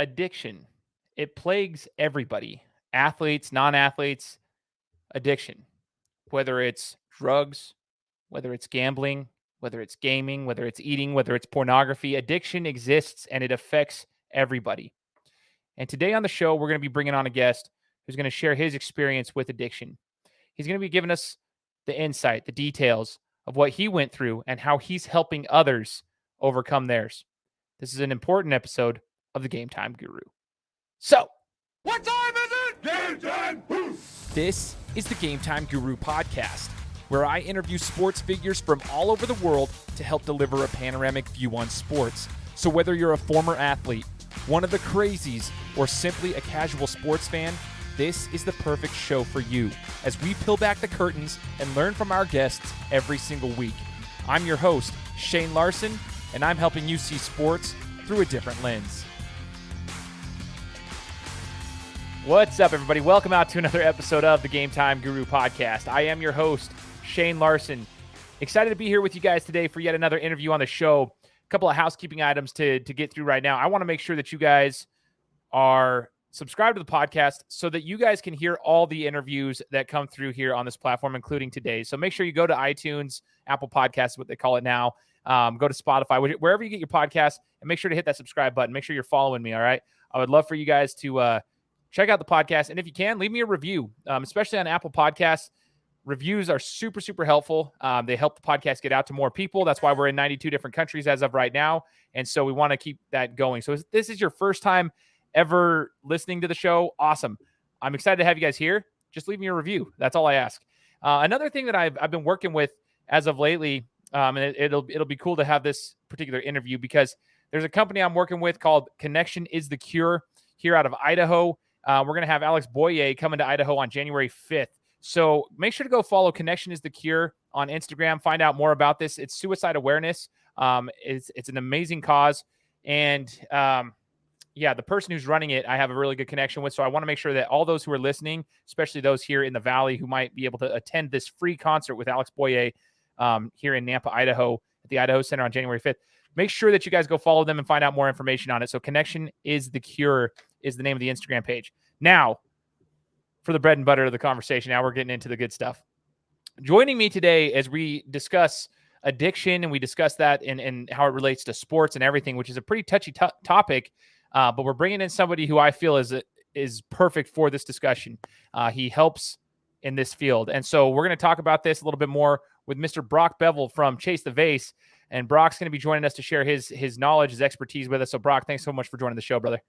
addiction. It plagues everybody, athletes, non-athletes, addiction, whether it's drugs, whether it's gambling, whether it's gaming, whether it's eating, whether it's pornography. Addiction exists and it affects everybody. And today on the show, we're going to be bringing on a guest who's going to share his experience with addiction. He's going to be giving us the insight, the details of what he went through and how he's helping others overcome theirs. This is an important episode of the Gametime Guru. So, what time is it? Game time! This is the Gametime Guru podcast, where I interview sports figures from all over the world to help deliver a panoramic view on sports. So whether you're a former athlete, one of the crazies, or simply a casual sports fan, this is the perfect show for you as we peel back the curtains and learn from our guests every single week. I'm your host, Shane Larson, and I'm helping you see sports through a different lens. What's up, everybody? Welcome out to another episode of the Gametime Guru podcast. I am your host, Shane Larson. Excited to be here with you guys today for yet another interview on the show. A couple of housekeeping items to get through right now. I want to make sure that you guys are subscribed to the podcast so that you guys can hear all the interviews that come through here on this platform, including today. So make sure you go to iTunes, Apple Podcasts, what they call it now. Go to Spotify, wherever you get your podcast, and make sure to hit that subscribe button. Make sure you're following me, all right? I would love for you guys to check out the podcast. And if you can, leave me a review, especially on Apple Podcasts. Reviews are super, super helpful. They help the podcast get out to more people. That's why we're in 92 different countries as of right now. And so we want to keep that going. So if this is your first time ever listening to the show, awesome. I'm excited to have you guys here. Just leave me a review. That's all I ask. Another thing that I've been working with as of lately, and it'll be cool to have this particular interview because there's a company I'm working with called Connection is the Cure here out of Idaho. We're going to have Alex Boyer coming to Idaho on January 5th. So make sure to go follow Connection is the Cure on Instagram. Find out more about this. It's suicide awareness. It's an amazing cause. And the person who's running it, I have a really good connection with. So I want to make sure that all those who are listening, especially those here in the Valley who might be able to attend this free concert with Alex Boyer here in Nampa, Idaho, at the Idaho Center on January 5th. Make sure that you guys go follow them and find out more information on it. So Connection is the Cure is the name of the Instagram page. Now, for the bread and butter of the conversation, now we're getting into the good stuff. Joining me today as we discuss addiction, and we discuss that and how it relates to sports and everything, which is a pretty touchy topic, but we're bringing in somebody who I feel is perfect for this discussion. He helps in this field. And so we're going to talk about this a little bit more with Mr. Brock Bevell from Chase the Vase. And Brock's going to be joining us to share his knowledge, his expertise with us. So Brock, thanks so much for joining the show, brother.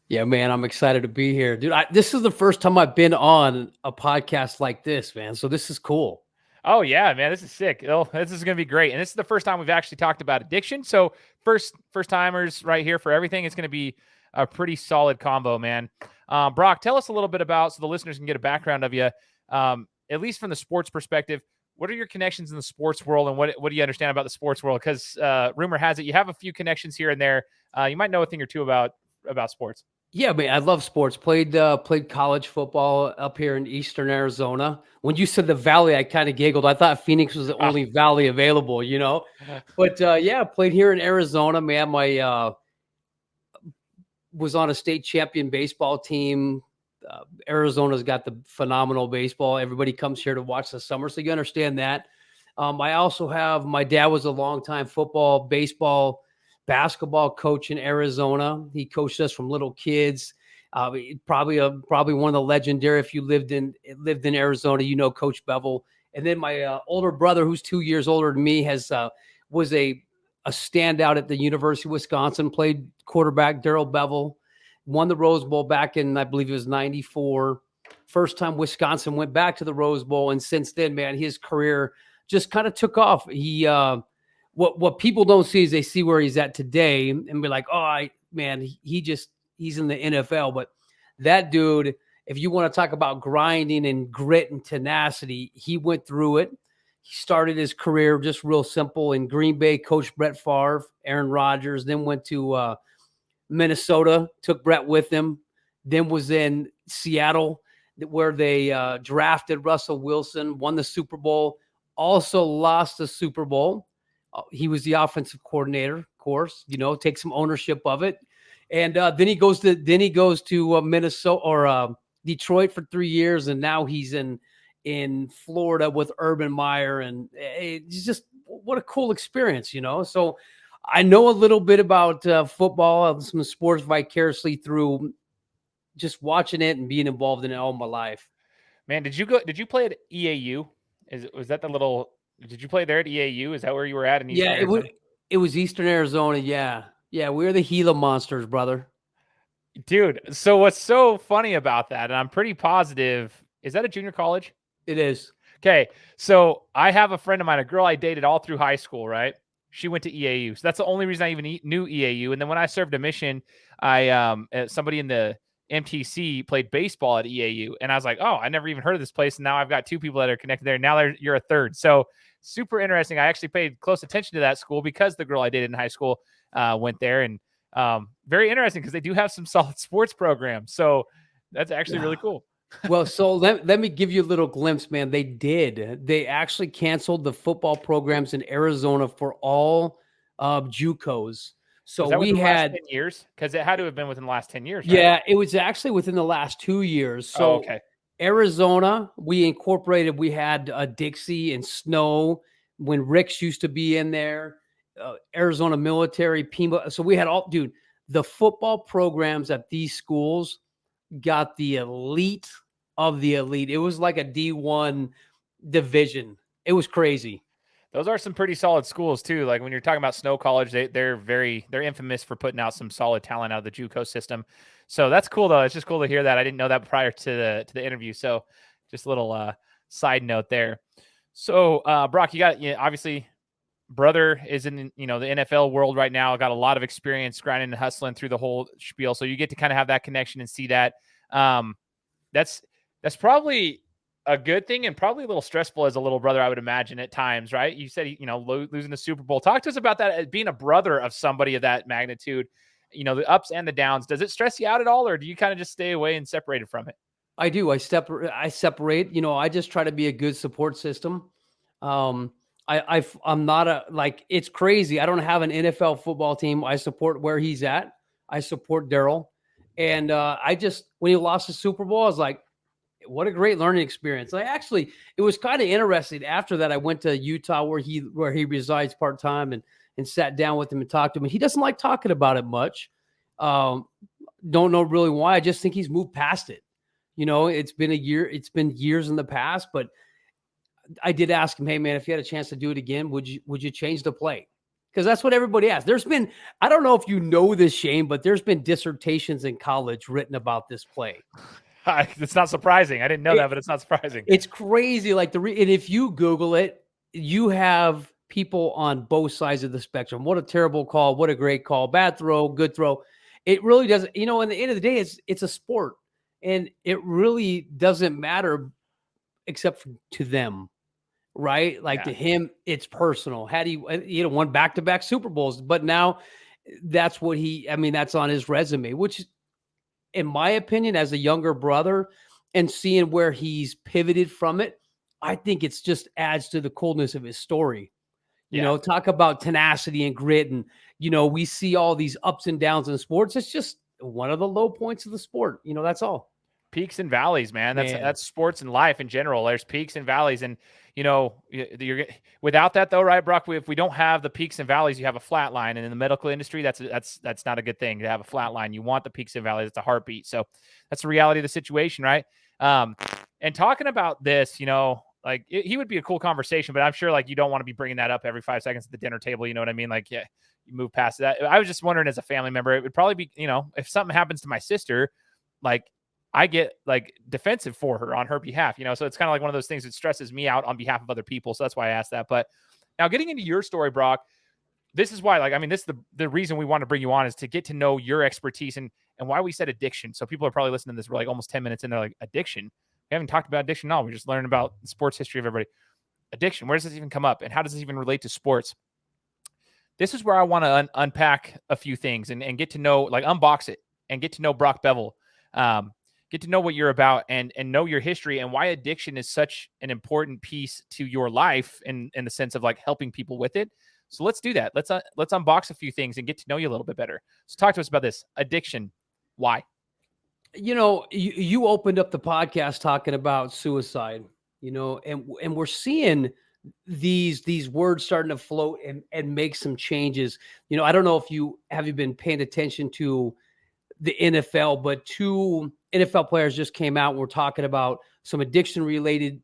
Yeah, man, I'm excited to be here. Dude, this is the first time I've been on a podcast like this, man. So this is cool. Oh, yeah, man, this is sick. This is going to be great. And this is the first time we've actually talked about addiction. So first timers right here for everything. It's going to be a pretty solid combo, man. Brock, tell us a little bit about, so the listeners can get a background of you, at least from the sports perspective. What are your connections in the sports world, and what do you understand about the sports world? Because rumor has it you have a few connections here and there. You might know a thing or two about sports. Yeah, man, I love sports. Played college football up here in Eastern Arizona. When you said the Valley, I kind of giggled. I thought Phoenix was the only Valley available, you know. But played here in Arizona, man. My was on a state champion baseball team. Arizona's got the phenomenal baseball. Everybody comes here to watch the summer, so you understand that. I also have my dad was a longtime football, baseball, basketball coach in Arizona. He coached us from little kids. Probably one of the legendary. If you lived in Arizona, you know Coach Bevell. And then my older brother, who's 2 years older than me, was a standout at the University of Wisconsin. Played quarterback. Darrell Bevell won the Rose Bowl back in, I believe it was 94. First time Wisconsin went back to the Rose Bowl, and since then, man, his career just kind of took off. He what people don't see is they see where he's at today and be like, oh, he's in the NFL. But that dude, if you want to talk about grinding and grit and tenacity, he went through it. He started his career just real simple in Green Bay, coached Brett Favre, Aaron Rodgers, then went to Minnesota, took Brett with him, then was in Seattle where they drafted Russell Wilson, won the Super Bowl, also lost the Super Bowl. He was the offensive coordinator, of course, take some ownership of it. And then he goes to Minnesota or Detroit for 3 years, and now he's in Florida with Urban Meyer, and it's just what a cool experience, So I know a little bit about football and some sports vicariously through just watching it and being involved in it all my life. Man, did you play at EAU? Was that the little? Did you play there at EAU? Is that where you were at in Eastern Yeah, Arizona? it was Eastern Arizona. Yeah, we're the Gila Monsters, brother. Dude, so what's so funny about that, and I'm pretty positive, is that a junior college? It is. Okay, so I have a friend of mine, a girl I dated all through high school, right? She went to EAU, so that's the only reason I even knew EAU. And then when I served a mission, somebody in the MTC played baseball at EAU, and I was like, oh, I never even heard of this place. And now I've got 2 people that are connected there. Now you're a third, so super interesting. I actually paid close attention to that school because the girl I dated in high school went there, and very interesting because they do have some solid sports programs. So that's actually really cool. Well, so let me give you a little glimpse, man. They actually canceled the football programs in Arizona for all JUCOs. So Was that we within the last had 10 years? Because it had to have been within the last 10 years, right? Yeah, it was actually within the last 2 years. So okay. Arizona, we had Dixie and Snow when Ricks used to be in there, Arizona Military, Pima. So we had the football programs at these schools got the elite of the elite. It was like a D1 division. It was crazy. Those are some pretty solid schools too. Like when you're talking about Snow College, they're infamous for putting out some solid talent out of the JUCO system. So that's cool though. It's just cool to hear that. I didn't know that prior to the interview. So just a little side note there. So Brock, obviously brother is in the NFL world right now. Got a lot of experience grinding and hustling through the whole spiel. So you get to kind of have that connection and see that. That's probably a good thing and probably a little stressful as a little brother, I would imagine at times, right? You said, losing the Super Bowl. Talk to us about that, being a brother of somebody of that magnitude, the ups and the downs. Does it stress you out at all, or do you kind of just stay away and separate from it? I do. I separate. I just try to be a good support system. I'm not it's crazy. I don't have an NFL football team. I support where he's at. I support Daryl. And when he lost the Super Bowl, I was like, what a great learning experience. It was kind of interesting. After that, I went to Utah where he resides part-time and sat down with him and talked to him. And he doesn't like talking about it much. Don't know really why. I just think he's moved past it. It's been a year. It's been years in the past, but I did ask him, hey man, if you had a chance to do it again, would you change the play? Because that's what everybody asks. I don't know if you know this, Shane, but there's been dissertations in college written about this play. It's not surprising. I didn't know that, but it's not surprising. It's crazy. And if you Google it, you have people on both sides of the spectrum. What a terrible call. What a great call. Bad throw, good throw. It really doesn't, in the end of the day, it's a sport. And it really doesn't matter except to them. Right? To him, it's personal. Had he, won back-to-back Super Bowls, but now that's that's on his resume, which in my opinion, as a younger brother and seeing where he's pivoted from it, I think it's just adds to the coolness of his story. Talk about tenacity and grit. And, we see all these ups and downs in sports. It's just one of the low points of the sport. That's all. Peaks and valleys, man. That's sports and life in general. There's peaks and valleys. And, you're without that though, right, Brock? If we don't have the peaks and valleys, you have a flat line. And in the medical industry, that's not a good thing to have a flat line. You want the peaks and valleys. It's a heartbeat. So that's the reality of the situation, right? And talking about this, he would be a cool conversation, but I'm sure you don't want to be bringing that up every 5 seconds at the dinner table. You know what I mean? You move past that. I was just wondering, as a family member, it would probably be, if something happens to my sister, I get defensive for her on her behalf, so it's kind of one of those things that stresses me out on behalf of other people. So that's why I asked that. But now getting into your story, Brock, this is why, this is the reason we want to bring you on, is to get to know your expertise and why we said addiction. So people are probably listening to this. We're almost 10 minutes in. They're addiction. We haven't talked about addiction at all. We're just learning about the sports history of everybody. Addiction. Where does this even come up? And how does this even relate to sports? This is where I want to unpack a few things and get to know, unbox it and get to know Brock Bevell. Get to know what you're about and know your history and why addiction is such an important piece to your life in the sense of helping people with it. So let's do that. Let's unbox a few things and get to know you a little bit better. So talk to us about this addiction. Why? You opened up the podcast talking about suicide, and we're seeing these words starting to float and make some changes. I don't know if you been paying attention to the NFL, but 2 NFL players just came out and we're talking about some addiction related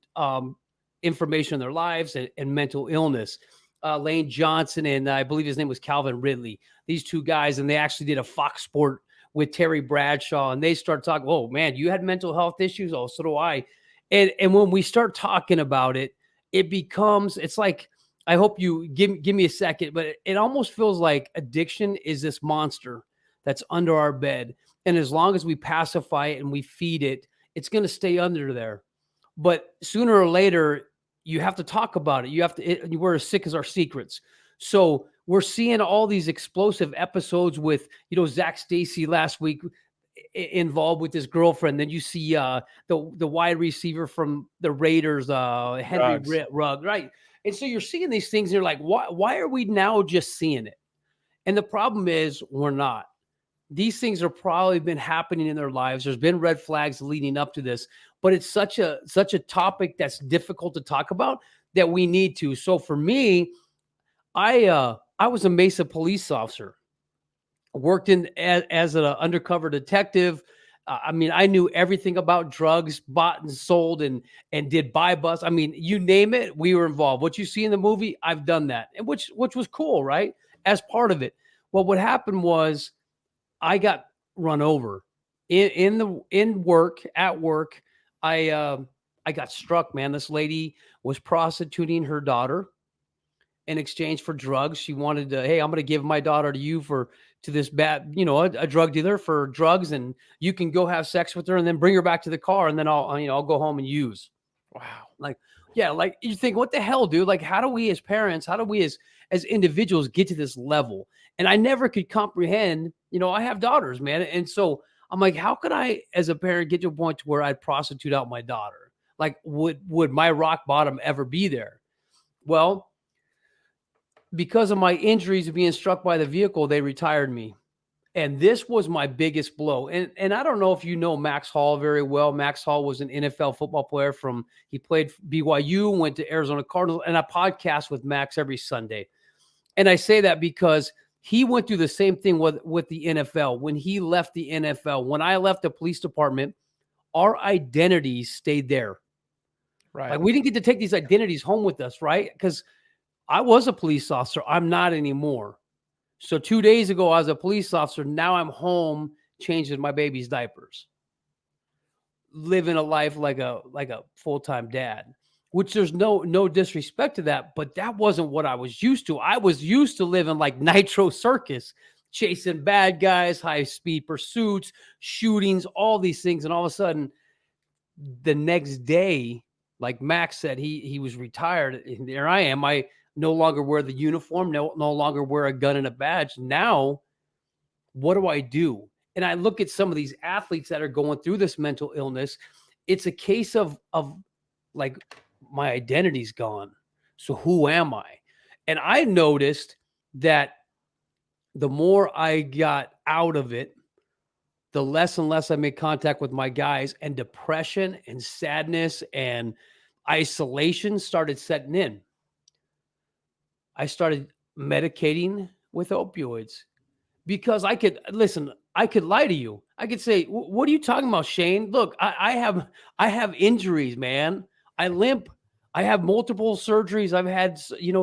information in their lives and mental illness. Lane Johnson and I believe his name was Calvin Ridley. These 2 guys, and they actually did a Fox Sport with Terry Bradshaw, and they start talking, oh man, you had mental health issues? Oh, so do I. And when we start talking about it, it's like, I hope you give me a second, but it almost feels like addiction is this monster that's under our bed. And as long as we pacify it and we feed it, it's going to stay under there. But sooner or later, you have to talk about it. We're as sick as our secrets. So we're seeing all these explosive episodes with, Zach Stacy last week involved with his girlfriend. Then you see the wide receiver from the Raiders, Henry Ruggs, right? And so you're seeing these things and you're like, why are we now just seeing it? And the problem is we're not. These things are probably been happening in their lives. There's been red flags leading up to this, but it's such a topic that's difficult to talk about that we need to. So for me, I was a Mesa police officer, worked as an undercover detective. I knew everything about drugs, bought and sold, and did buy bust. You name it, we were involved. What you see in the movie, I've done that, and which was cool, right? As part of it. Well, what happened was I got run over at work. I got struck, man. This lady was prostituting her daughter in exchange for drugs. She wanted to, hey, I'm going to give my daughter to you to this bad, a drug dealer for drugs, and you can go have sex with her and then bring her back to the car, and then I'll go home and use. Wow. Like you think, what the hell, dude? Like, how do we as parents, how do we as individuals get to this level? And I never could comprehend, I have daughters, man. And so I'm like, how could I, as a parent, get to a point to where I'd prostitute out my daughter? Like, would my rock bottom ever be there? Well, because of my injuries of being struck by the vehicle, they retired me. And this was my biggest blow. And I don't know if you know Max Hall very well. Max Hall was an NFL football player he played BYU, went to Arizona Cardinals, and I podcast with Max every Sunday. And I say that because he went through the same thing with the NFL. When he left the NFL, when I left the police department, our identities stayed there. Right. Like, we didn't get to take these identities home with us, right? Because I was a police officer. I'm not anymore. So 2 days ago, I was a police officer. Now I'm home changing my baby's diapers, living a life like a full-time dad, which there's no disrespect to that, but that wasn't what I was used to. I was used to living like Nitro Circus, chasing bad guys, high-speed pursuits, shootings, all these things. And all of a sudden, the next day, like Max said, he was retired. And there I am. I no longer wear the uniform, no longer wear a gun and a badge. Now, what do I do? And I look at some of these athletes that are going through this mental illness. It's a case of like, my identity's gone. So who am I? And I noticed that the more I got out of it, the less and less I made contact with my guys, and depression and sadness and isolation started setting in. I started medicating with opioids because I could lie to you. I could say, what are you talking about, Shane? Look, I have injuries, man. I limp. I have multiple surgeries. I've had,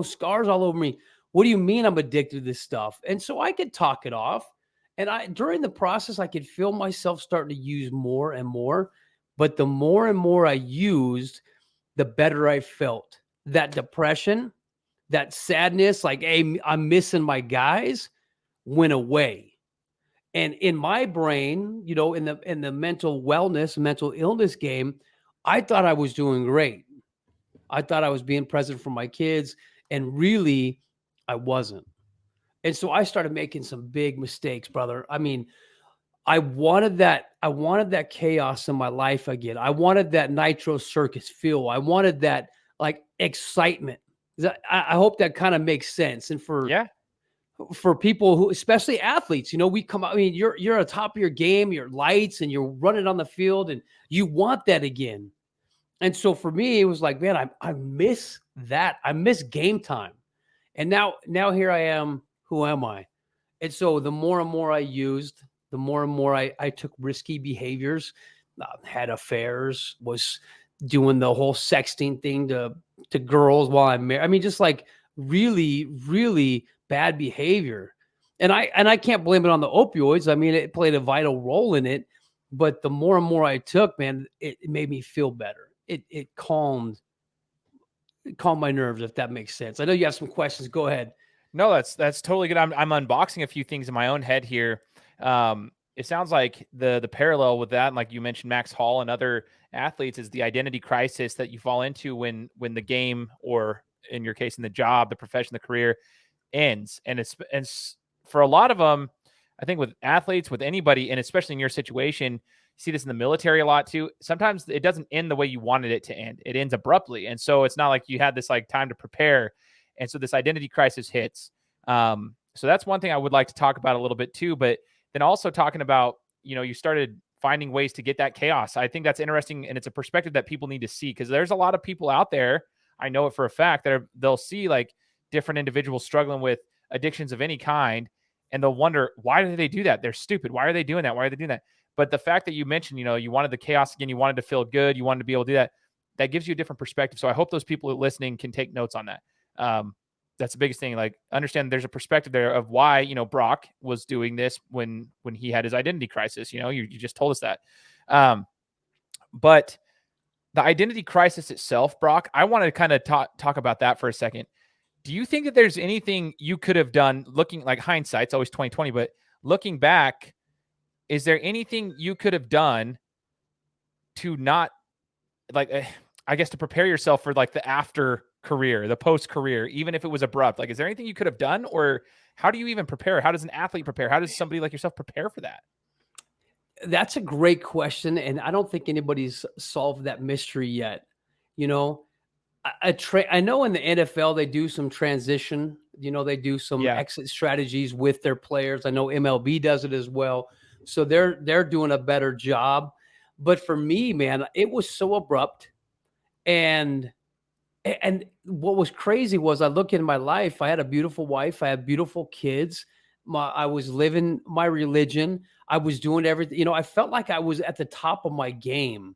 scars all over me. What do you mean I'm addicted to this stuff? And so I could talk it off. And during the process, I could feel myself starting to use more and more. But the more and more I used, the better I felt. That depression, that sadness, like, hey, I'm missing my guys, went away. And in my brain, in the mental wellness, mental illness game, I thought I was doing great. I thought I was being present for my kids, and really I wasn't. And so I started making some big mistakes, brother. I mean, I wanted that chaos in my life again. I wanted that Nitro Circus feel. I wanted that, like, excitement. I hope that kind of makes sense. And Yeah. for people who, especially athletes, we come out, I mean, you're at the top of your game, your lights, and you're running on the field, and you want that again. And so for me, it was like, man, I miss that. I miss game time. And now here I am. Who am I? And so the more and more I used, the more and more I took risky behaviors, had affairs, was doing the whole sexting thing to girls while I'm married. I mean, just like really, really bad behavior. And I can't blame it on the opioids. I mean, it played a vital role in it. But the more and more I took, man, it made me feel better. It calmed my nerves, if that makes sense. I know you have some questions. Go ahead. No, that's totally good. I'm unboxing a few things in my own head here. It sounds like the parallel with that, like you mentioned, Max Hall and other athletes, is the identity crisis that you fall into when the game, or in your case, in the job, the profession, the career ends. And it's for a lot of them, I think with athletes, with anybody, and especially in your situation, you see this in the military a lot too. Sometimes it doesn't end the way you wanted it to end. It ends abruptly. And so it's not like you had this like time to prepare. And so this identity crisis hits. So that's one thing I would like to talk about a little bit too. But then also talking about, you started finding ways to get that chaos. I think that's interesting. And it's a perspective that people need to see, because there's a lot of people out there, I know it for a fact, that they'll see like different individuals struggling with addictions of any kind. And they'll wonder, why do they do that? They're stupid. Why are they doing that? Why are they doing that? But the fact that you mentioned, you wanted the chaos again, you wanted to feel good, you wanted to be able to do that, that gives you a different perspective. So I hope those people listening can take notes on that. That's the biggest thing. Like, understand there's a perspective there of why, Brock was doing this when he had his identity crisis. You just told us that. But the identity crisis itself, Brock, I want to kind of talk about that for a second. Do you think that there's anything you could have done, looking like hindsight's always 2020, but looking back, is there anything you could have done to not, like, I guess, to prepare yourself for like the after career, the post career, even if it was abrupt? Like, is there anything you could have done, or how do you even prepare? How does an athlete prepare? How does somebody like yourself prepare for that? That's a great question. And I don't think anybody's solved that mystery yet. I know in the NFL, they do some transition, they do some exit strategies with their players. I know MLB does it as well. So they're doing a better job. But for me, man, it was so abrupt. And what was crazy was, I look in my life, I had a beautiful wife, I had beautiful kids. I was living my religion. I was doing everything. I felt like I was at the top of my game.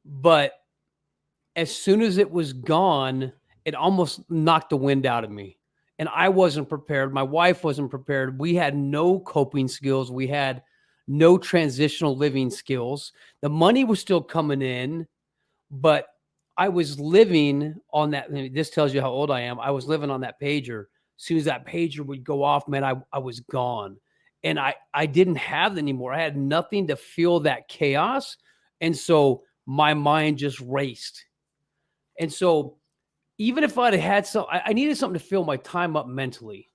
But as soon as it was gone, it almost knocked the wind out of me. And I wasn't prepared. My wife wasn't prepared. We had no coping skills. We had no transitional living skills. The money was still coming in, but I was living on that. This tells you how old I am. I was living on that pager. As soon as that pager would go off, man, I was gone. And I didn't have it anymore. I had nothing to feel that chaos. And so my mind just raced. And so even if I'd had I needed something to fill my time up mentally.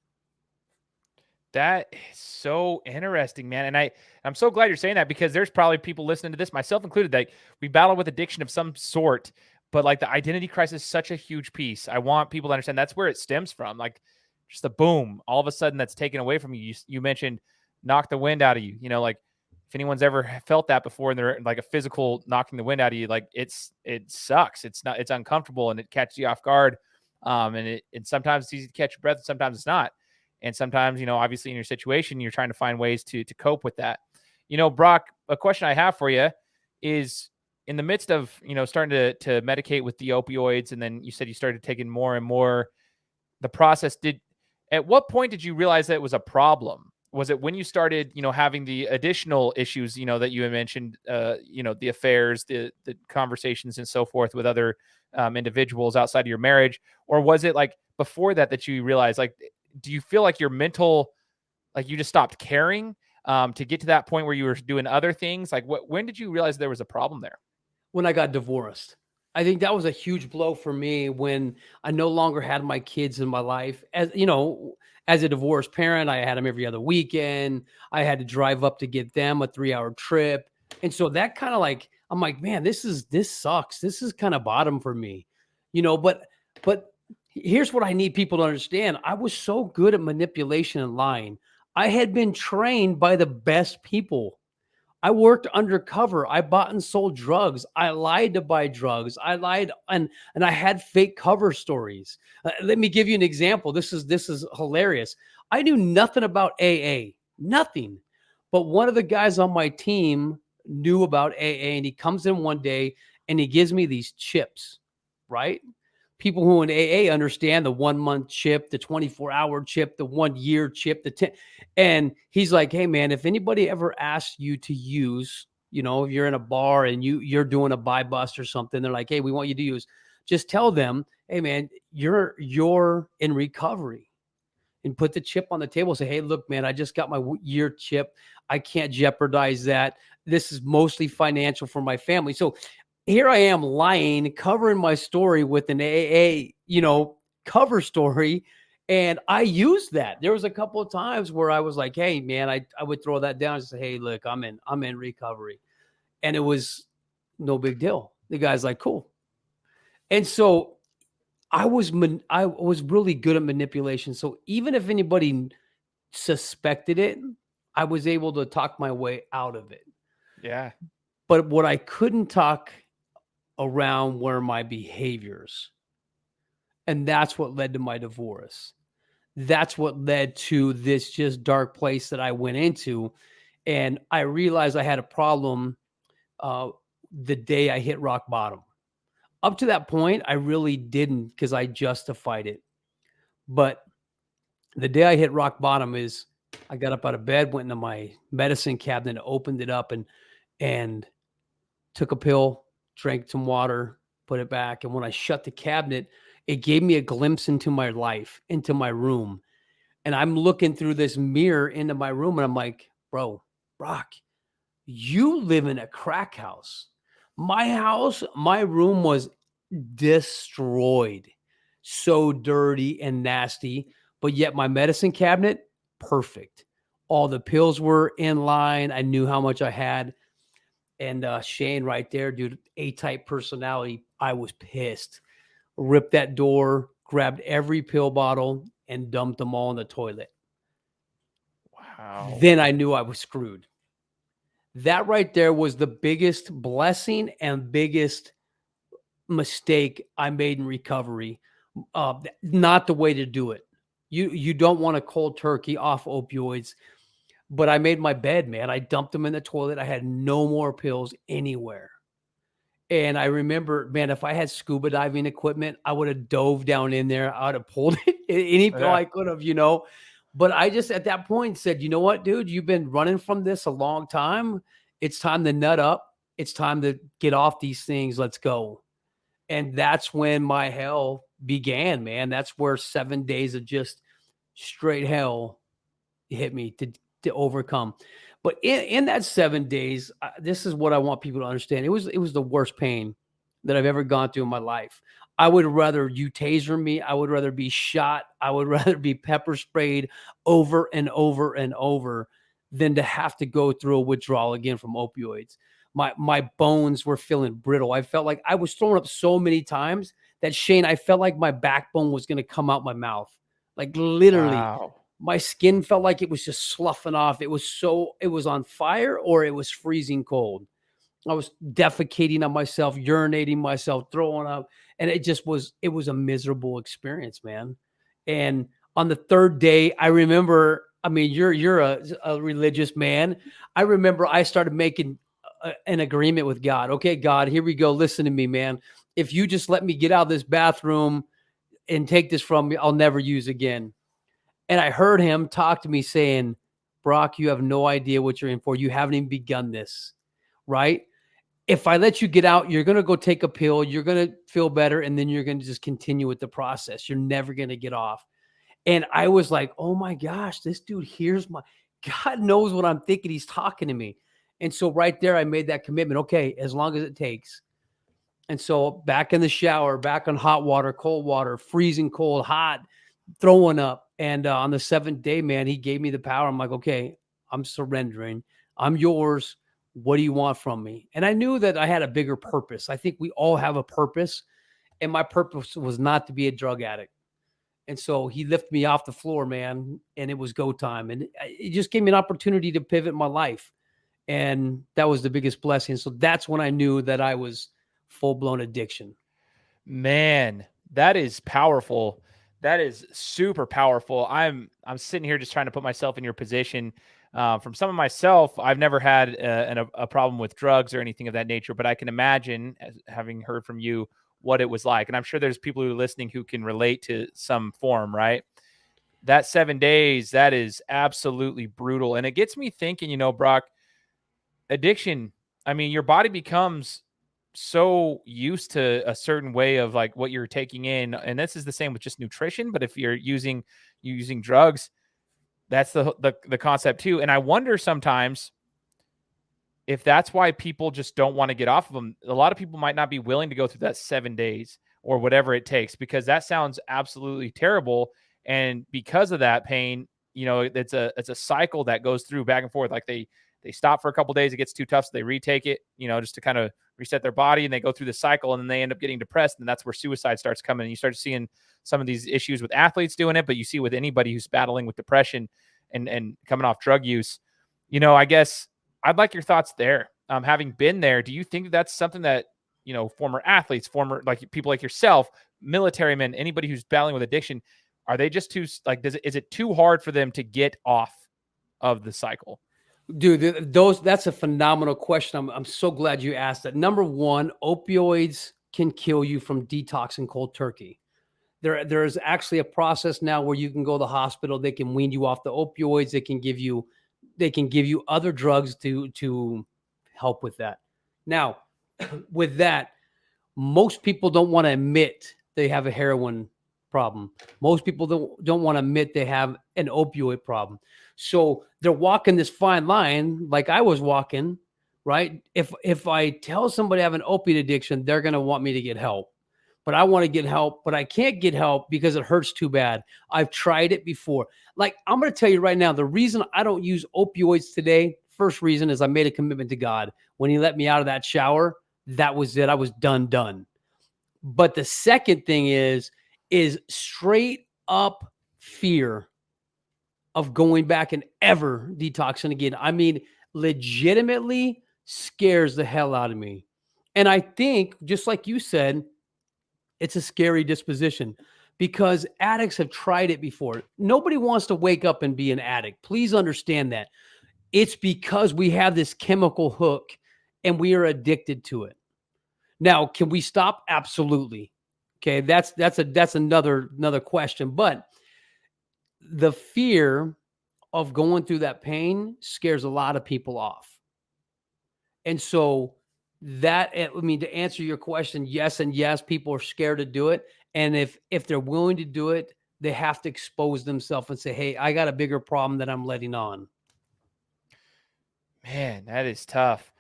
That is so interesting, man. And I'm so glad you're saying that, because there's probably people listening to this, myself included, that we battle with addiction of some sort, but like the identity crisis is such a huge piece. I want people to understand that's where it stems from. Like, just a boom, all of a sudden that's taken away from you. You mentioned knock the wind out of you. Like, if anyone's ever felt that before, and they're like a physical knocking the wind out of you, like it sucks. It's uncomfortable, and it catches you off guard. And sometimes it's easy to catch your breath, and sometimes it's not. And sometimes, obviously in your situation, you're trying to find ways to cope with that. Brock, a question I have for you is, in the midst of, starting to medicate with the opioids, and then you said you started taking more and more, the process, at what point did you realize that it was a problem? Was it when you started, having the additional issues, that you had mentioned, the affairs, the conversations and so forth with other individuals outside of your marriage? Or was it like before that you realized, like, do you feel like your mental, like you just stopped caring to get to that point where you were doing other things? Like, when did you realize there was a problem there? When I got divorced. I think that was a huge blow for me, when I no longer had my kids in my life. As a divorced parent, I had them every other weekend. I had to drive up to get them, a 3-hour trip. And so that kind of like, I'm like, man, this sucks. This is kind of bottom for me, but Here's what I need people to understand. I was so good at manipulation and lying. I had been trained by the best people. I worked undercover. I bought and sold drugs. I lied to buy drugs. I lied and I had fake cover stories. Let me give you an example. This is hilarious. I knew nothing about AA, nothing. But one of the guys on my team knew about AA, and he comes in one day and he gives me these chips, right? People who in AA understand the 1 month chip, the 24-hour chip, the 1 year chip, the 10. And he's like, hey man, if anybody ever asks you to use, if you're in a bar and you're doing a buy bust or something, they're like, hey, we want you to use, just tell them, hey man, you're in recovery, and put the chip on the table. Say, hey, look, man, I just got my year chip. I can't jeopardize that. This is mostly financial for my family. So here I am lying, covering my story with an AA, cover story. And I used that. There was a couple of times where I was like, hey, man, I would throw that down and say, hey, look, I'm in recovery. And it was no big deal. The guy's like, cool. And so I was really good at manipulation. So even if anybody suspected it, I was able to talk my way out of it. Yeah. But what I couldn't talk around were my behaviors. And that's what led to my divorce. That's what led to this just dark place that I went into. And I realized I had a problem the day I hit rock bottom. Up to that point, I really didn't, because I justified it. But the day I hit rock bottom is I got up out of bed, went into my medicine cabinet, opened it up and took a pill, drank some water, put it back. And when I shut the cabinet, it gave me a glimpse into my life, into my room. And I'm looking through this mirror into my room and I'm like, bro, Brock, you live in a crack house. My house, my room was destroyed, so dirty and nasty, but yet my medicine cabinet, perfect. All the pills were in line. I knew how much I had. And Shane right there, dude, A-type personality. I was pissed. Ripped that door, grabbed every pill bottle and dumped them all in the toilet. Wow. Then I knew I was screwed. That right there was the biggest blessing and biggest mistake I made in recovery. Not the way to do it. You don't want a cold turkey off opioids, but I made my bed, man. I dumped them in the toilet. I had no more pills anywhere. And I remember, man, if I had scuba diving equipment, I would have dove down in there. I would have pulled it any pill I could have, But I just at that point said, you know what, dude, you've been running from this a long time. It's time to nut up. It's time to get off these things. Let's go. And that's when my hell began, man. That's where 7 days of just straight hell hit me to overcome. But in that 7 days, this is what I want people to understand. It was the worst pain that I've ever gone through in my life. I would rather you taser me. I would rather be shot. I would rather be pepper sprayed over and over and over than to have to go through a withdrawal again from opioids. My bones were feeling brittle. I felt like I was throwing up so many times that, Shane, I felt like my backbone was going to come out my mouth. Like literally. Wow. My skin felt like it was just sloughing off. It was on fire or it was freezing cold. I was defecating on myself, urinating myself, throwing up. And it was a miserable experience, man. And on the third day, I remember, I mean, you're a religious man. I remember I started making an agreement with God. Okay, God, here we go. Listen to me, man. If you just let me get out of this bathroom and take this from me, I'll never use again. And I heard him talk to me saying, Brock, you have no idea what you're in for. You haven't even begun this, right? If I let you get out, you're going to go take a pill. You're going to feel better. And then you're going to just continue with the process. You're never going to get off. And I was like, oh my gosh, this dude God knows what I'm thinking. He's talking to me. And so right there, I made that commitment. Okay, as long as it takes. And so back in the shower, back on hot water, cold water, freezing cold, hot, throwing up. And on the 7th day, man, he gave me the power. I'm like, okay, I'm surrendering. I'm yours. What do you want from me? And I knew that I had a bigger purpose. I think we all have a purpose. And my purpose was not to be a drug addict. And so he lifted me off the floor, man, and it was go time. And it just gave me an opportunity to pivot my life. And that was the biggest blessing. So that's when I knew that I was full-blown addiction. Man, that is powerful. That is super powerful. I'm sitting here just trying to put myself in your position. From some of myself, I've never had a problem with drugs or anything of that nature, but I can imagine, having heard from you, what it was like. And I'm sure there's people who are listening who can relate to some form, right? That 7 days, that is absolutely brutal. And it gets me thinking, Brock, addiction, I mean, your body becomes so used to a certain way of like what you're taking in. And this is the same with just nutrition, but if you're using drugs, that's the concept too. And I wonder sometimes if that's why people just don't want to get off of them. A lot of people might not be willing to go through that 7 days or whatever it takes, because that sounds absolutely terrible. And because of that pain, it's a cycle that goes through back and forth. Like they stop for a couple of days, it gets too tough, so they retake it, just to kind of reset their body, and they go through the cycle, and then they end up getting depressed, and that's where suicide starts coming. And you start seeing some of these issues with athletes doing it, but you see with anybody who's battling with depression and coming off drug use. I guess I'd like your thoughts there. Having been there, do you think that's something that, former athletes, like people like yourself, military men, anybody who's battling with addiction, are they just too, like, is it too hard for them to get off of the cycle? Dude, that's a phenomenal question. I'm so glad you asked that. Number one, opioids can kill you from detoxing cold turkey. There's actually a process now where you can go to the hospital. They can wean you off the opioids. They can give you other drugs to help with that. Now, with that, most people don't want to admit they have a heroin problem. Most people don't want to admit they have an opioid problem. So they're walking this fine line like I was walking, right? If I tell somebody I have an opiate addiction, they're going to want me to get help. But I want to get help, but I can't get help because it hurts too bad. I've tried it before. Like, I'm going to tell you right now, the reason I don't use opioids today, first reason is I made a commitment to God. When he let me out of that shower, that was it. I was done. But the second thing is straight up fear of going back and ever detoxing again. I mean, legitimately scares the hell out of me. And I think, just like you said, it's a scary disposition because addicts have tried it before. Nobody wants to wake up and be an addict. Please understand that. It's because we have this chemical hook and we are addicted to it. Now, can we stop? Absolutely. Okay, that's another question. But the fear of going through that pain scares a lot of people off. And so to answer your question, yes, people are scared to do it. And if they're willing to do it, they have to expose themselves and say, hey, I got a bigger problem that I'm letting on. Man, that is tough.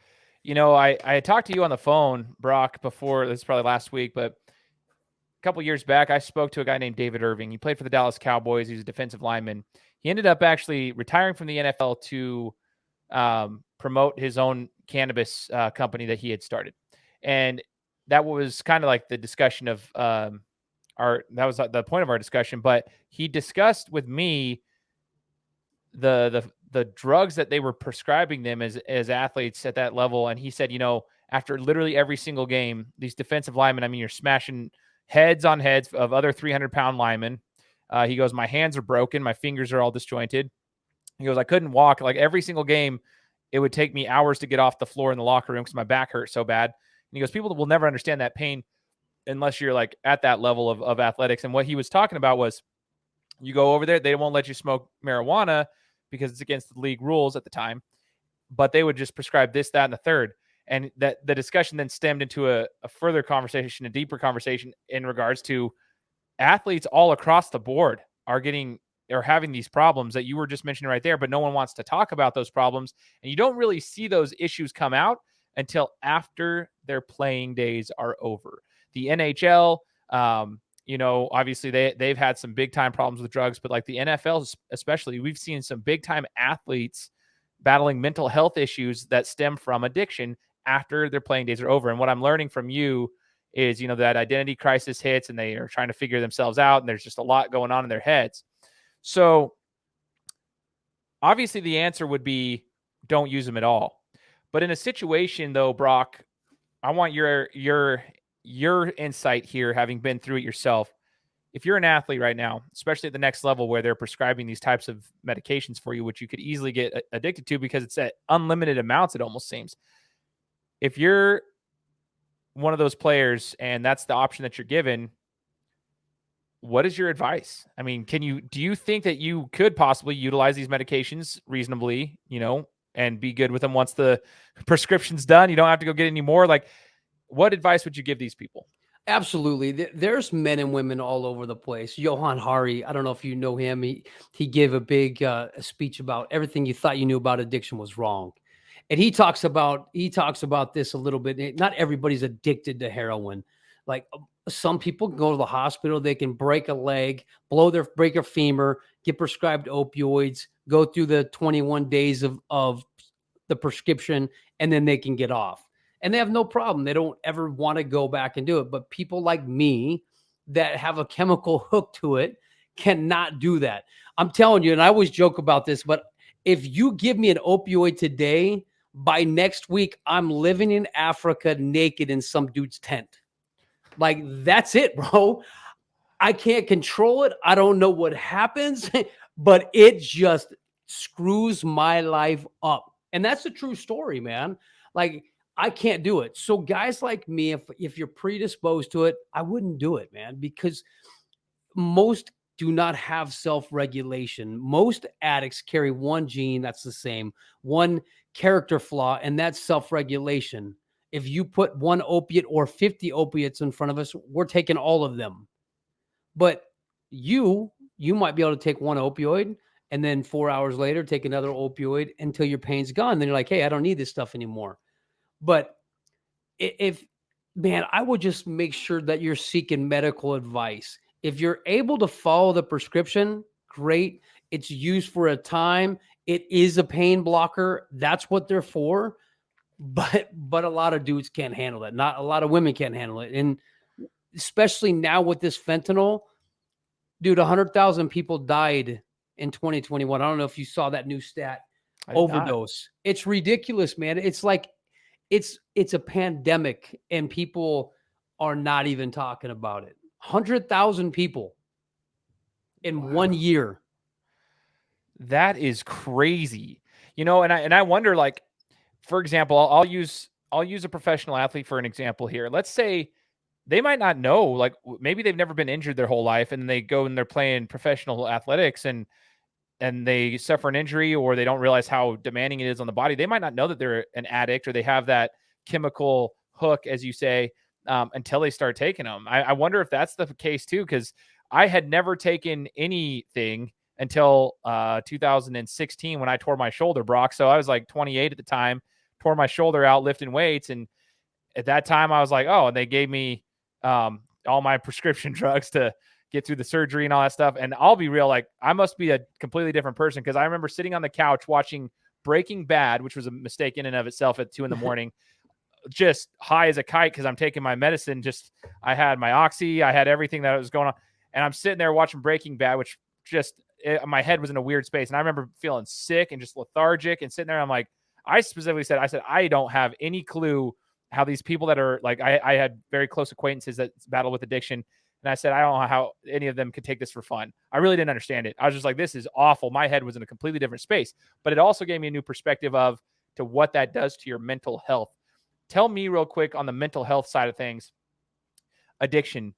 I talked to you on the phone, Brock, before. This is probably last week, but a couple years back, I spoke to a guy named David Irving. He played for the Dallas Cowboys. He was a defensive lineman. He ended up actually retiring from the NFL to promote his own cannabis company that he had started. And that was kind of like the discussion of that was the point of our discussion. But he discussed with me the drugs that they were prescribing them as athletes at that level. And he said, after literally every single game, these defensive linemen, I mean, you're smashing heads on heads of other 300-pound linemen. He goes, my hands are broken. My fingers are all disjointed. He goes, I couldn't walk. Like every single game, it would take me hours to get off the floor in the locker room because my back hurt so bad. And he goes, people will never understand that pain unless you're like at that level of athletics. And what he was talking about was you go over there, they won't let you smoke marijuana because it's against the league rules at the time, but they would just prescribe this, that, and the third. And that the discussion then stemmed into a further conversation, a deeper conversation in regards to athletes all across the board are having these problems that you were just mentioning right there, but no one wants to talk about those problems. And you don't really see those issues come out until after their playing days are over. The NHL, obviously they've had some big time problems with drugs, but like the NFL especially, we've seen some big time athletes battling mental health issues that stem from addiction after their playing days are over. And what I'm learning from you is, that identity crisis hits and they are trying to figure themselves out, and there's just a lot going on in their heads. So obviously the answer would be don't use them at all. But in a situation though, Brock, I want your insight here, having been through it yourself. If you're an athlete right now, especially at the next level where they're prescribing these types of medications for you, which you could easily get addicted to because it's at unlimited amounts, it almost seems. If you're one of those players and that's the option that you're given, what is your advice? I mean, do you think that you could possibly utilize these medications reasonably, and be good with them once the prescription's done? You don't have to go get any more. Like, what advice would you give these people? Absolutely. There's men and women all over the place. Johan Hari, I don't know if you know him. He gave a big speech about everything you thought you knew about addiction was wrong. And he talks about this a little bit. Not everybody's addicted to heroin. Like some people can go to the hospital, they can break a leg, break a femur, get prescribed opioids, go through the 21 days of the prescription, and then they can get off. And they have no problem. They don't ever want to go back and do it. But people like me that have a chemical hook to it cannot do that. I'm telling you, and I always joke about this, but if you give me an opioid today, by next week, I'm living in Africa naked in some dude's tent. Like, that's it, bro. I can't control it. I don't know what happens, but it just screws my life up. And that's a true story, man. Like, I can't do it. So guys like me, if you're predisposed to it, I wouldn't do it, man, because most do not have self-regulation. Most addicts carry one gene that's the same, one character flaw, and that's self-regulation. If you put one opiate or 50 opiates in front of us, we're taking all of them. But you might be able to take one opioid and then 4 hours later take another opioid until your pain's gone. Then you're like, hey, I don't need this stuff anymore. But I would just make sure that you're seeking medical advice. If you're able to follow the prescription, great. It's used for a time. It is a pain blocker. That's what they're for. But a lot of dudes can't handle it. Not a lot of women can't handle it. And especially now with this fentanyl, dude, 100,000 people died in 2021. I don't know if you saw that new stat. Overdose. It's ridiculous, man. It's like it's a pandemic and people are not even talking about it. 100,000 people in 1 year. That is crazy. And I wonder, like, for example, I'll use a professional athlete for an example here. Let's say they might not know, like maybe they've never been injured their whole life and they go and they're playing professional athletics and they suffer an injury or they don't realize how demanding it is on the body. They might not know that they're an addict or they have that chemical hook, as you say, until they start taking them. I wonder if that's the case too, because I had never taken anything until 2016 when I tore my shoulder, Brock. So I was like 28 at the time, tore my shoulder out lifting weights. And at that time I was like, oh, and they gave me all my prescription drugs to get through the surgery and all that stuff. And I'll be real, like I must be a completely different person because I remember sitting on the couch watching Breaking Bad, which was a mistake in and of itself at 2 a.m, just high as a kite because I'm taking my medicine. I had my oxy, I had everything that was going on. And I'm sitting there watching Breaking Bad, which my head was in a weird space. And I remember feeling sick and just lethargic and sitting there. I'm like, I specifically said, I don't have any clue how these people that are like, I had very close acquaintances that battle with addiction. And I said, I don't know how any of them could take this for fun. I really didn't understand it. I was just like, this is awful. My head was in a completely different space, but it also gave me a new perspective to what that does to your mental health. Tell me real quick on the mental health side of things, addiction.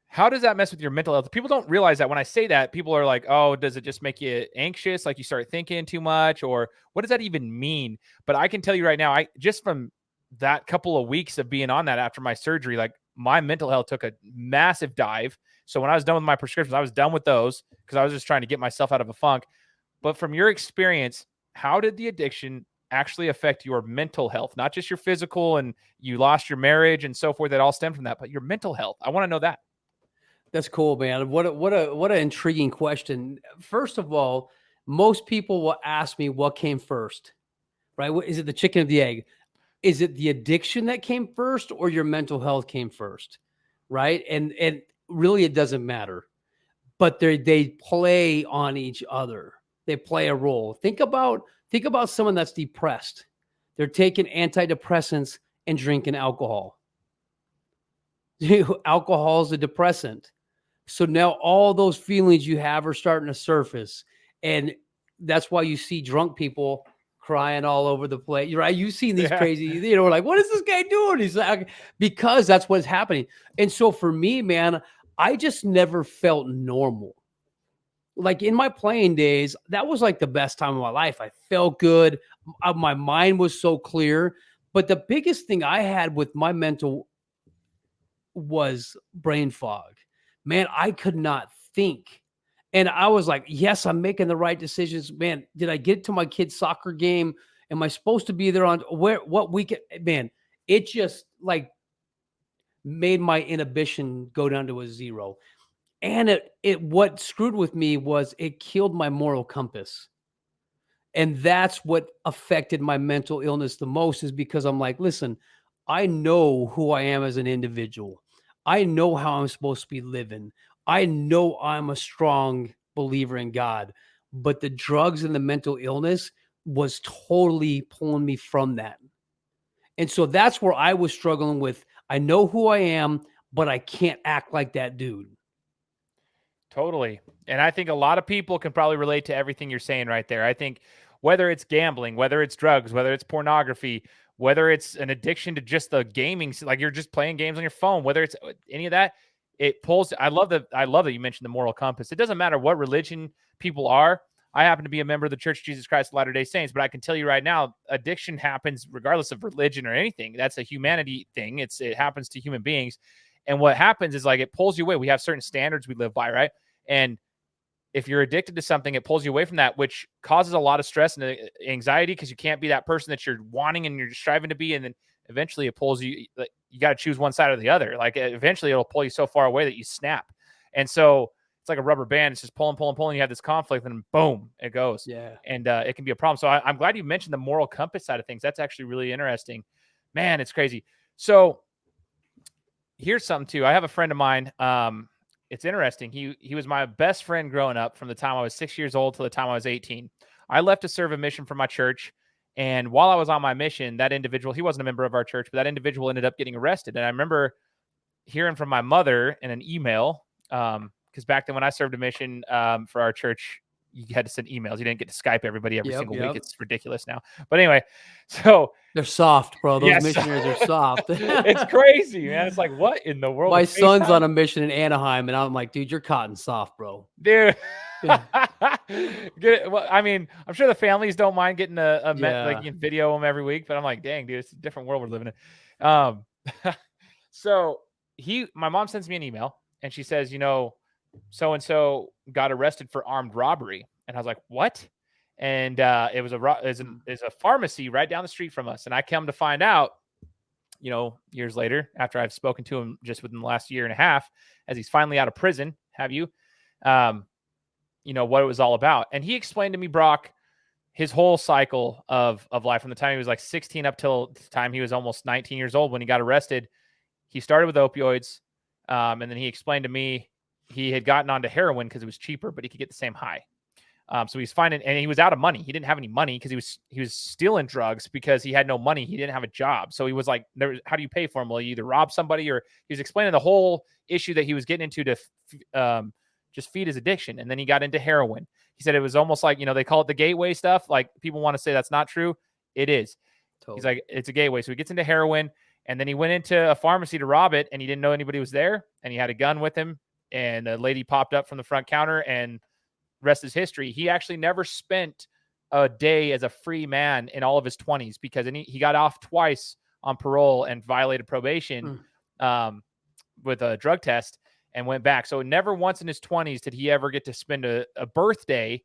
How does that mess with your mental health? People don't realize that when I say that, people are like, oh, does it just make you anxious? Like you start thinking too much, or what does that even mean? But I can tell you right now, just from that couple of weeks of being on that after my surgery, like my mental health took a massive dive. So when I was done with my prescriptions, I was done with those because I was just trying to get myself out of a funk. But from your experience, how did the addiction actually affect your mental health? Not just your physical and you lost your marriage and so forth, that all stemmed from that, but your mental health. I want to know that. That's cool, man. What an intriguing question. First of all, most people will ask me what came first, right? Is it the chicken or the egg? is it the addiction that came first or your mental health came first? Right. And really it doesn't matter, but they play on each other. They play a role. Think about someone that's depressed. They're taking antidepressants and drinking alcohol. Alcohol is a depressant. So now all those feelings you have are starting to surface. And that's why you see drunk people crying all over the place. Right? You've seen these crazy, we're like, what is this guy doing? He's like, because that's what's happening. And so for me, man, I just never felt normal. Like in my playing days, that was like the best time of my life. I felt good. My mind was so clear. But the biggest thing I had with my mental was brain fog. Man, I could not think. And I was like, yes, I'm making the right decisions. Man, did I get to my kid's soccer game? Am I supposed to be there on what weekend? Man, it just like made my inhibition go down to a zero. And what screwed with me was it killed my moral compass. And that's what affected my mental illness the most, is because I'm like, listen, I know who I am as an individual. I know how I'm supposed to be living. I know I'm a strong believer in God, but the drugs and the mental illness was totally pulling me from that. And so that's where I was struggling with. I know who I am, but I can't act like that dude. Totally. And I think a lot of people can probably relate to everything you're saying right there. I think whether it's gambling, whether it's drugs, whether it's pornography, whether it's an addiction to just the gaming, like you're just playing games on your phone, whether it's any of that, it pulls. I love that you mentioned the moral compass. It doesn't matter what religion people are. I happen to be a member of the Church of Jesus Christ of Latter-day Saints, but I can tell you right now, addiction happens regardless of religion or anything. That's a humanity thing. It happens to human beings. And what happens is like it pulls you away. We have certain standards we live by, right? And if you're addicted to something, it pulls you away from that, which causes a lot of stress and anxiety because you can't be that person that you're wanting and you're striving to be. And then eventually it pulls you, you got to choose one side or the other. Like eventually it'll pull you so far away that you snap. And so it's like a rubber band. It's just pulling. You have this conflict and boom, it goes. Yeah. And it can be a problem. So I'm glad you mentioned the moral compass side of things. That's actually really interesting, man. It's crazy. So here's something too. I have a friend of mine. It's interesting. He was my best friend growing up from the time I was 6 years old to the time I was 18. I left to serve a mission for my church. And while I was on my mission, that individual, he wasn't a member of our church, but that individual ended up getting arrested. And I remember hearing from my mother in an email, because back then when I served a mission for our church, you had to send emails. You didn't get to Skype everybody every single week. It's ridiculous now. But anyway, so they're soft, bro. Those missionaries are soft. It's crazy, man. It's like, what in the world? My son's on a mission in Anaheim, and I'm like, dude, you're cotton soft, bro. Dude. Well, I mean, I'm sure the families don't mind getting like you can video them every week, but I'm like, dang, dude, it's a different world we're living in. So my mom sends me an email and she says, so-and-so got arrested for armed robbery. And I was like, what? And it was a pharmacy right down the street from us. And I come to find out, years later, after I've spoken to him just within the last year and a half, as he's finally out of prison, what it was all about. And he explained to me, Brock, his whole cycle of life from the time he was like 16 up till the time he was almost 19 years old when he got arrested. He started with opioids. And then he explained to me he had gotten onto heroin because it was cheaper, but he could get the same high. So he's finding, and he was out of money. He didn't have any money because he was stealing drugs because he had no money. He didn't have a job. So he was like, how do you pay for him? Well, you either rob somebody, or he was explaining the whole issue that he was getting into to just feed his addiction. And then he got into heroin. He said it was almost like, they call it the gateway stuff. Like people want to say that's not true. It is. Totally. He's like, it's a gateway. So he gets into heroin, and then he went into a pharmacy to rob it, and he didn't know anybody was there, and he had a gun with him, and a lady popped up from the front counter, and rest is history. He actually never spent a day as a free man in all of his 20s because he got off twice on parole and violated probation with a drug test and went back. So never once in his 20s did he ever get to spend a birthday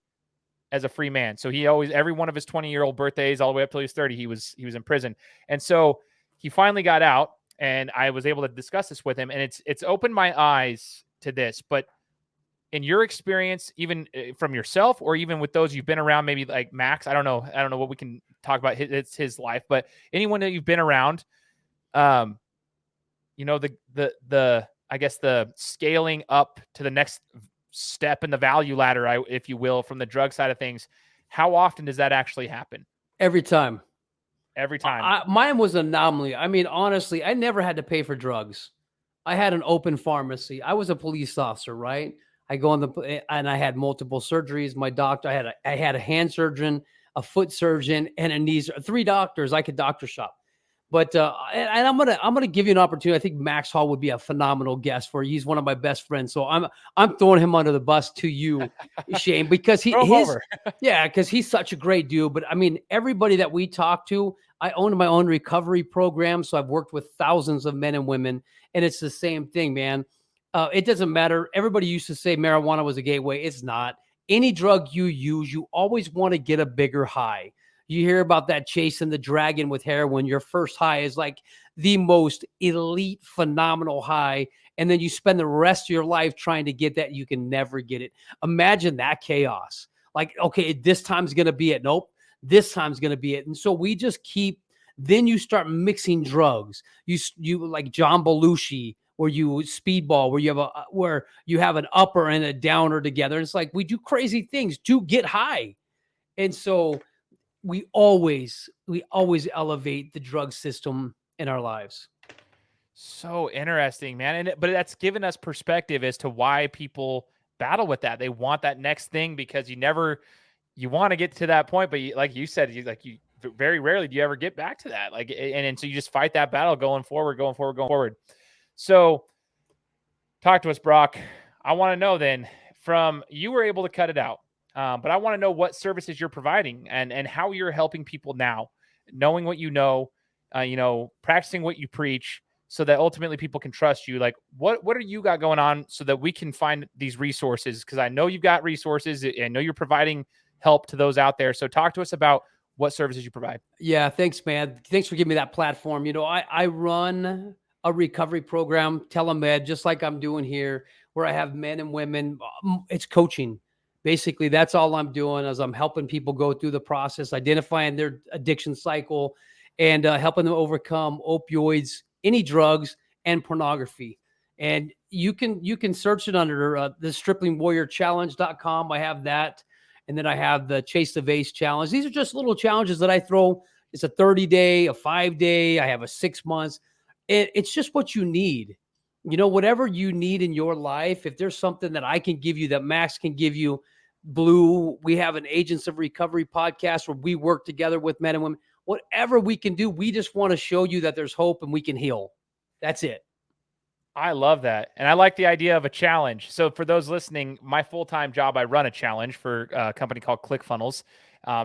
as a free man. So every one of his 20-year-old birthdays all the way up till he was 30, he was in prison. And so he finally got out, and I was able to discuss this with him, and it's opened my eyes to this. But in your experience, even from yourself or even with those you've been around, maybe like Max, I don't know what we can talk about. It's his life, but anyone that you've been around, you know, I guess the scaling up to the next step in the value ladder, if you will, from the drug side of things, how often does that actually happen? Every time. Every time. Mine was an anomaly. I mean, honestly, I never had to pay for drugs. I had an open pharmacy. I was a police officer, right? And I had multiple surgeries. My doctor, I had a hand surgeon, a foot surgeon, and a knee. 3 doctors. I could doctor shop. But and I'm gonna give you an opportunity. I think Max Hall would be a phenomenal guest for you. He's one of my best friends, so I'm throwing him under the bus to you, Shane, because because he's such a great dude. But I mean, everybody that we talk to, I own my own recovery program, so I've worked with thousands of men and women, and it's the same thing, man. It doesn't matter. Everybody used to say marijuana was a gateway. It's not. Any drug you use, you always want to get a bigger high. You hear about that chasing the dragon with heroin. Your first high is like the most elite, phenomenal high. And then you spend the rest of your life trying to get that. You can never get it. Imagine that chaos. Like, okay, this time's going to be it. Nope. This time's going to be it. And so we just then you start mixing drugs. You like John Belushi, where you speedball, where you have an upper and a downer together. And it's like, we do crazy things to get high. And so we always elevate the drug system in our lives. So interesting, man. But that's given us perspective as to why people battle with that. They want that next thing because you want to get to that point, but like you said, you very rarely do you ever get back to that. And so you just fight that battle going forward. So talk to us, Brock. I want to know then, from you were able to cut it out. But I want to know what services you're providing and how you're helping people now, knowing what you know, practicing what you preach, so that ultimately people can trust you. Like, what are you got going on so that we can find these resources? Because I know you've got resources. I know you're providing help to those out there. So talk to us about what services you provide. Yeah, thanks, man. Thanks for giving me that platform. I run a recovery program, telemed, just like I'm doing here, where I have men and women. It's coaching. Basically, that's all I'm doing, is I'm helping people go through the process, identifying their addiction cycle, and helping them overcome opioids, any drugs, and pornography. And you can search it under the striplingwarriorchallenge.com. I have that. And then I have the Chase the Vase challenge. These are just little challenges that I throw. It's a 30-day, a 5-day. I have a 6 months. It's just what you need. Whatever you need in your life, if there's something that I can give you, that Max can give you, Blue, we have an Agents of Recovery podcast where we work together with men and women. Whatever we can do, we just want to show you that there's hope and we can heal. That's it. I love that. And I like the idea of a challenge. So for those listening, my full-time job, I run a challenge for a company called ClickFunnels.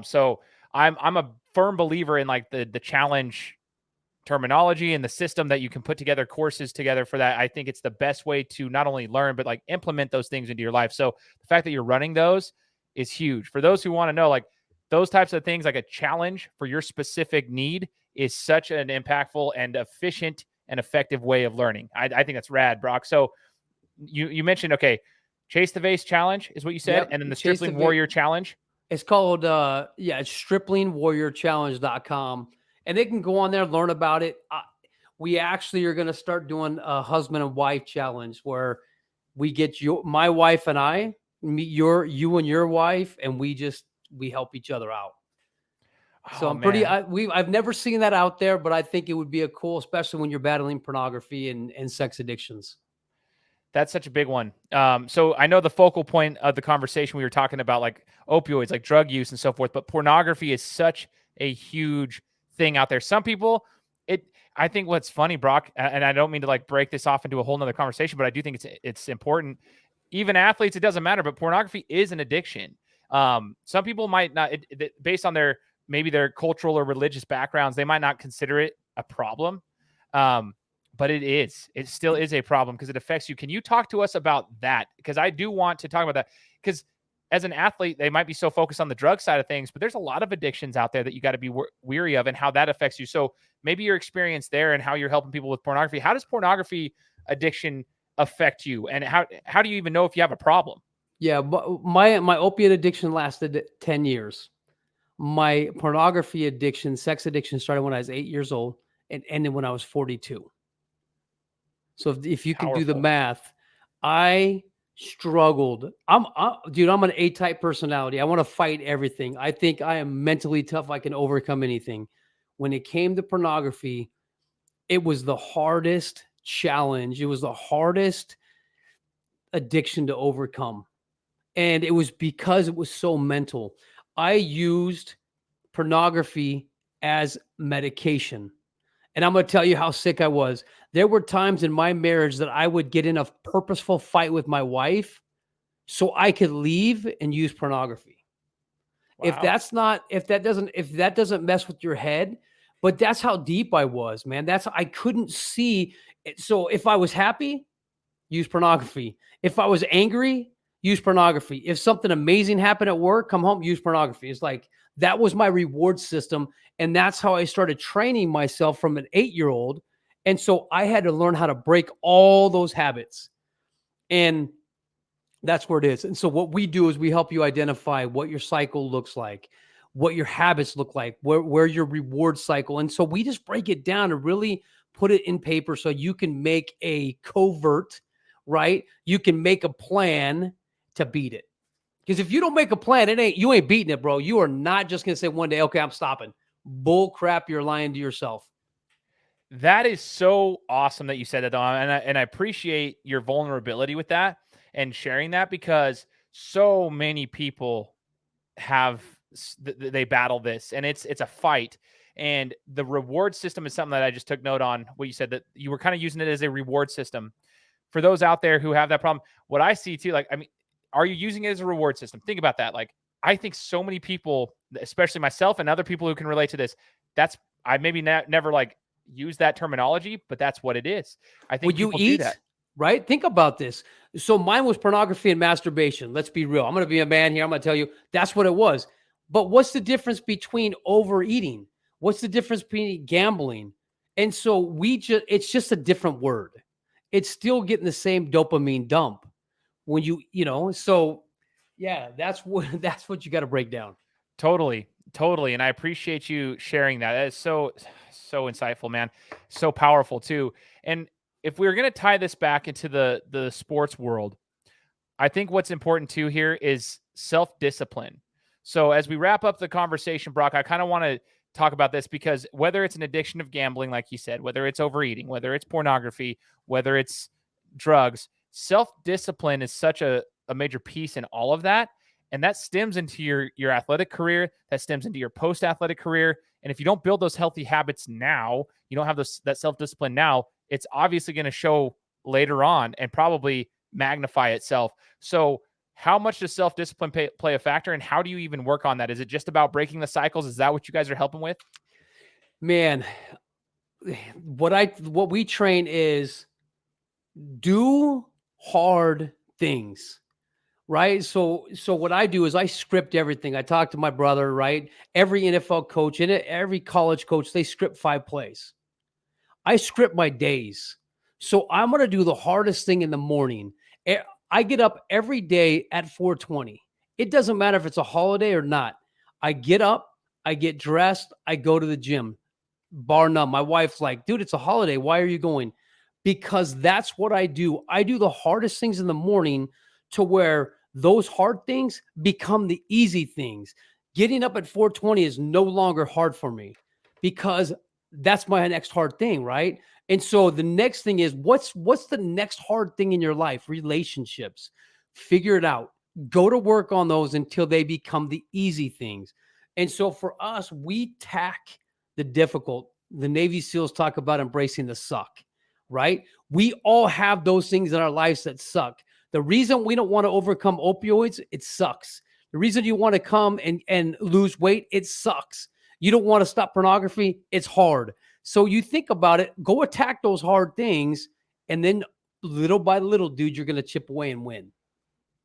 So I'm a firm believer in like the challenge terminology and the system that you can put together courses together for that. I think it's the best way to not only learn, but like implement those things into your life. So the fact that you're running those is huge. For those who want to know, like those types of things, like a challenge for your specific need is such an impactful and efficient and effective way of learning. I think that's rad, Brock. So you mentioned, okay, Chase the Vase challenge is what you said. Yep. And then the Stripling Warrior challenge. It's called, it's striplingwarriorchallenge.com. And they can go on there, learn about it. We actually are going to start doing a husband and wife challenge where we get my wife and I meet you and your wife, and we help each other out. So I've never seen that out there, but I think it would be a cool, especially when you're battling pornography and sex addictions. That's such a big one. So I know the focal point of the conversation, we were talking about like opioids, like drug use and so forth, but pornography is such a huge thing out there. Some people, I think what's funny, Brock, and I don't mean to like break this off into a whole nother conversation, but I do think it's important. Even athletes, it doesn't matter, but pornography is an addiction. Some people might not, based on maybe their cultural or religious backgrounds, they might not consider it a problem. But it still is a problem because it affects you. Can you talk to us about that? Because I do want to talk about that, because as an athlete, they might be so focused on the drug side of things, but there's a lot of addictions out there that you got to be weary of and how that affects you. So maybe your experience there and how you're helping people with pornography. How does pornography addiction affect you? And how do you even know if you have a problem? Yeah, but my opiate addiction lasted 10 years. My pornography addiction, sex addiction started when I was 8 years old and ended when I was 42. So if you can do the Powerful. math, I struggled. Dude, I'm an A-type personality. I want to fight everything. I think I am mentally tough. I can overcome anything. When it came to pornography, it was the hardest challenge. It was the hardest addiction to overcome. And it was because it was so mental. I used pornography as medication. And I'm going to tell you how sick I was. There were times in my marriage that I would get in a purposeful fight with my wife so I could leave and use pornography. If Wow. if that doesn't mess with your head, but that's how deep I was, man. I couldn't see it. So if I was happy, use pornography. If I was angry, use pornography. If something amazing happened at work, come home, use pornography. It's like that was my reward system. And that's how I started training myself from an 8-year-old. And so I had to learn how to break all those habits. And that's where it is. And so what we do is we help you identify what your cycle looks like, what your habits look like, where your reward cycle. And so we just break it down and really put it in paper so you can make a covert, right? You can make a plan to beat it. Because if you don't make a plan, you ain't beating it, bro. You are not just going to say one day, okay, I'm stopping. Bull crap, you're lying to yourself. That is so awesome that you said that, Dom, and I appreciate your vulnerability with that and sharing that, because so many people they battle this, and it's a fight. And the reward system is something that I just took note on. What you said, that you were kind of using it as a reward system for those out there who have that problem. What I see too, like, I mean, are you using it as a reward system? Think about that. Like, I think so many people, especially myself and other people who can relate to this, I maybe never like use that terminology, but that's what it is. I think Would you people do eat? that. Right? Think about this. So mine was pornography and masturbation. Let's be real. I'm going to be a man here. I'm going to tell you that's what it was. But what's the difference between overeating? What's the difference between gambling? And so it's just a different word. It's still getting the same dopamine dump when so yeah, that's what you got to break down. Totally. Totally. And I appreciate you sharing that. That is so insightful, man. So powerful too. And if we were going to tie this back into the sports world, I think what's important too here is self-discipline. So as we wrap up the conversation, Brock, I kind of want to talk about this, because whether it's an addiction of gambling, like you said, whether it's overeating, whether it's pornography, whether it's drugs, self-discipline is such a major piece in all of that. And that stems into your athletic career, that stems into your post-athletic career. And if you don't build those healthy habits now, you don't have that self-discipline now, it's obviously going to show later on and probably magnify itself. So how much does self-discipline play a factor, and how do you even work on that? Is it just about breaking the cycles? Is that what you guys are helping with? Man, what we train is do hard things, right? So what I do is I script everything. I talk to my brother, right? Every NFL coach and every college coach, they script 5 plays. I script my days. So I'm going to do the hardest thing in the morning. I get up every day at 4:20. It doesn't matter if it's a holiday or not. I get up, I get dressed, I go to the gym. Bar none. My wife's like, dude, it's a holiday. Why are you going? Because that's what I do. I do the hardest things in the morning to where those hard things become the easy things. Getting up at 4:20 is no longer hard for me because that's my next hard thing, right? And so the next thing is what's the next hard thing in your life? Relationships. Figure it out. Go to work on those until they become the easy things. And so for us, we tack the difficult. The Navy SEALs talk about embracing the suck, right? We all have those things in our lives that suck. The reason we don't want to overcome opioids, it sucks. The reason you want to come and lose weight, it sucks. You don't want to stop pornography, it's hard. So you think about it, go attack those hard things, and then little by little, dude, you're going to chip away and win.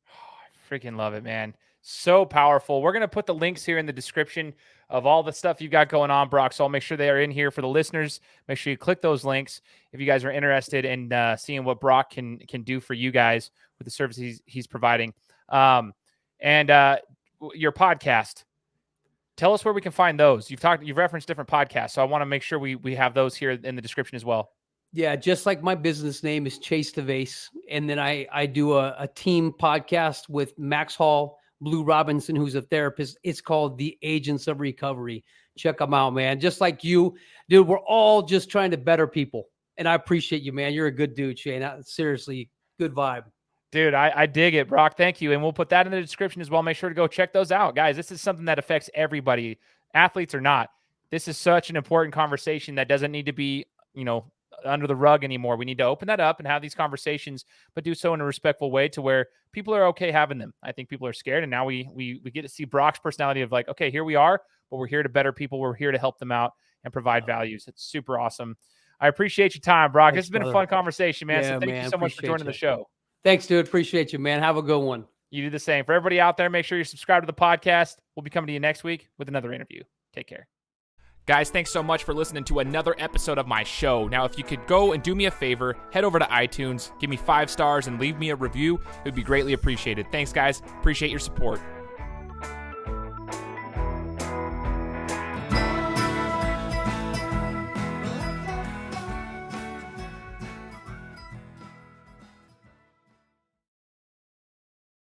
I freaking love it, man. So powerful. We're going to put the links here in the description of all the stuff you've got going on, Brock. So I'll make sure they are in here for the listeners. Make sure you click those links if you guys are interested in seeing what Brock can do for you guys with the services he's providing. And your podcast. Tell us where we can find those. You've referenced different podcasts, so I want to make sure we have those here in the description as well. Yeah, just like my business name is Chase the Vase. And then I do a team podcast with Max Hall, Blue Robinson, who's a therapist. It's called The Agents of Recovery. Check them out, man. Just like you, dude, we're all just trying to better people. And I appreciate you, man. You're a good dude, Shane. Seriously, good vibe. Dude, I dig it, Brock. Thank you. And we'll put that in the description as well. Make sure to go check those out. Guys, this is something that affects everybody, athletes or not. This is such an important conversation that doesn't need to be, under the rug anymore. We need to open that up and have these conversations, but do so in a respectful way to where people are okay having them. I think people are scared, and now we get to see Brock's personality of like, okay, here we are, but we're here to better people. We're here to help them out and provide values. It's super awesome. I appreciate your time, Brock. This has been a fun conversation, man. So thank you so much for joining the show. Thanks, dude. Appreciate you, man. Have a good one. You do the same. For everybody out there, make sure you subscribe to the podcast. We'll be coming to you next week with another interview. Take care. Guys, thanks so much for listening to another episode of my show. Now, if you could go and do me a favor, head over to iTunes, give me 5 stars, and leave me a review. It would be greatly appreciated. Thanks, guys. Appreciate your support.